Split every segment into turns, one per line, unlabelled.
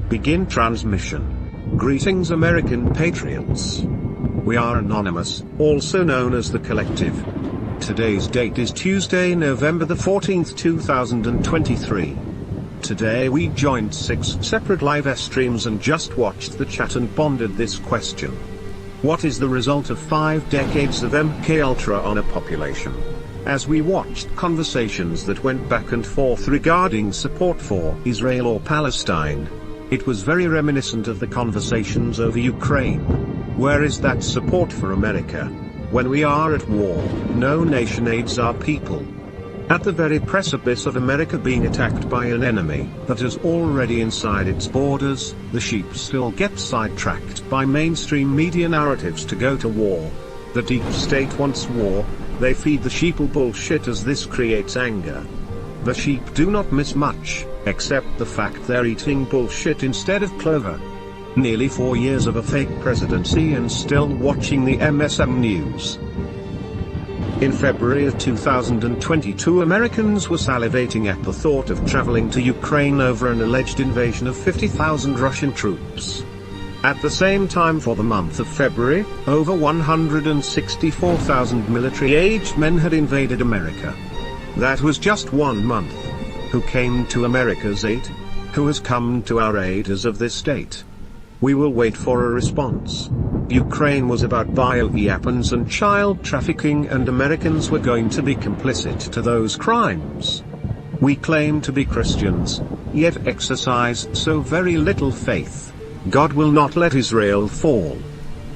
Begin transmission. Greetings American patriots. We are Anonymous, also known as The Collective. Today's date is Tuesday, November the 14th, 2023. Today we joined 6 separate live streams and just watched the chat and pondered this question. What is the result of 5 decades of MKUltra on a population? As we watched conversations that went back and forth regarding support for Israel or Palestine, it was very reminiscent of the conversations over Ukraine. Where is that support for America? When we are at war, no nation aids our people. At the very precipice of America being attacked by an enemy that is already inside its borders, the sheep still get sidetracked by mainstream media narratives to go to war. The deep state wants war, they feed the sheeple bullshit as this creates anger. The sheep do not miss much, except the fact they're eating bullshit instead of clover. Nearly 4 years of a fake presidency and still watching the MSM news. In February of 2022, Americans were salivating at the thought of traveling to Ukraine over an alleged invasion of 50,000 Russian troops. At the same time, for the month of February, over 164,000 military-aged men had invaded America. That was just 1 month. Who came to America's aid? Who has come to our aid as of this date? We will wait for a response. Ukraine was about bioweapons and child trafficking, and Americans were going to be complicit to those crimes. We claim to be Christians, yet exercise so very little faith. God will not let Israel fall.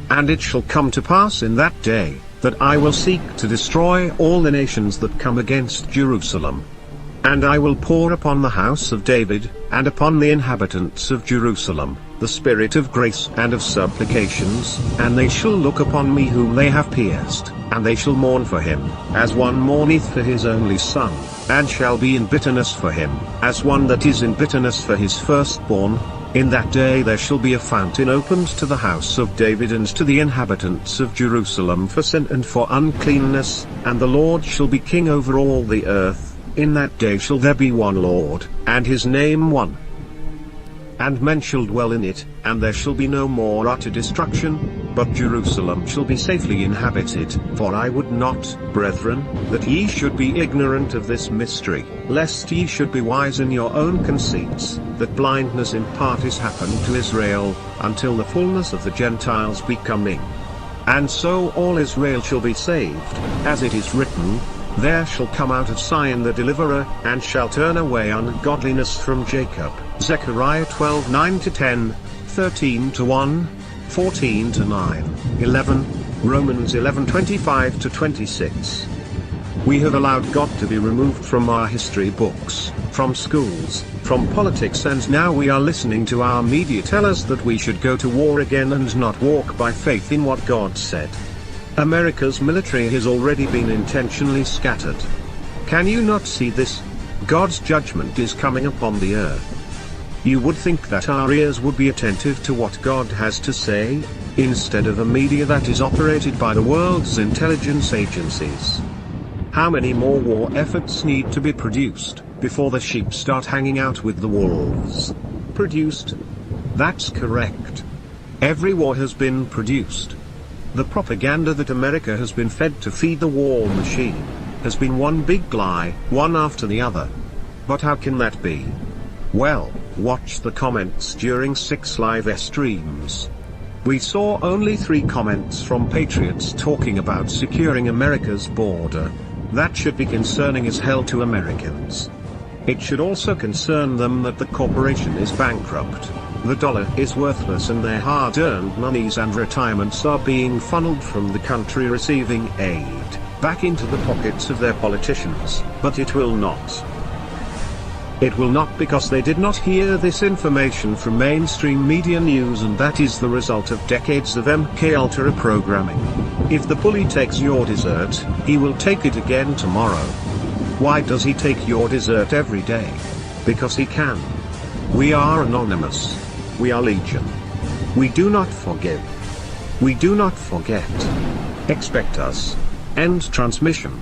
And it shall come to pass in that day, that I will seek to destroy all the nations that come against Jerusalem. And I will pour upon the house of David, and upon the inhabitants of Jerusalem, the spirit of grace and of supplications, and they shall look upon me whom they have pierced, and they shall mourn for him, as one mourneth for his only son, and shall be in bitterness for him, as one that is in bitterness for his firstborn. In that day there shall be a fountain opened to the house of David and to the inhabitants of Jerusalem for sin and for uncleanness, and the Lord shall be king over all the earth. In that day shall there be one Lord, and his name one. And men shall dwell in it, and there shall be no more utter destruction, but Jerusalem shall be safely inhabited. For I would not, brethren, that ye should be ignorant of this mystery, lest ye should be wise in your own conceits, that blindness in part is happened to Israel, until the fullness of the Gentiles be coming. And so all Israel shall be saved, as it is written, there shall come out of Zion the deliverer, and shall turn away ungodliness from Jacob. Zechariah 12:9-10, 13-1, 14-9, 11, Romans 11:25-26. We have allowed God to be removed from our history books, from schools, from politics, and now we are listening to our media tell us that we should go to war again and not walk by faith in what God said. America's military has already been intentionally scattered. Can you not see this? God's judgment is coming upon the earth. You would think that our ears would be attentive to what God has to say, instead of a media that is operated by the world's intelligence agencies. How many more war efforts need to be produced, before the sheep start hanging out with the wolves? Produced? That's correct. Every war has been produced. The propaganda that America has been fed to feed the war machine, has been one big lie, one after the other. But how can that be? Well, watch the comments during 6 live streams. We saw only 3 comments from patriots talking about securing America's border. That should be concerning as hell to Americans. It should also concern them that the corporation is bankrupt. The dollar is worthless and their hard-earned monies and retirements are being funneled from the country receiving aid, back into the pockets of their politicians. But it will not. It will not, because they did not hear this information from mainstream media news, and that is the result of decades of MKUltra programming. If the bully takes your dessert, he will take it again tomorrow. Why does he take your dessert every day? Because he can. We are Anonymous. We are Legion. We do not forgive. We do not forget. Expect us. End transmission.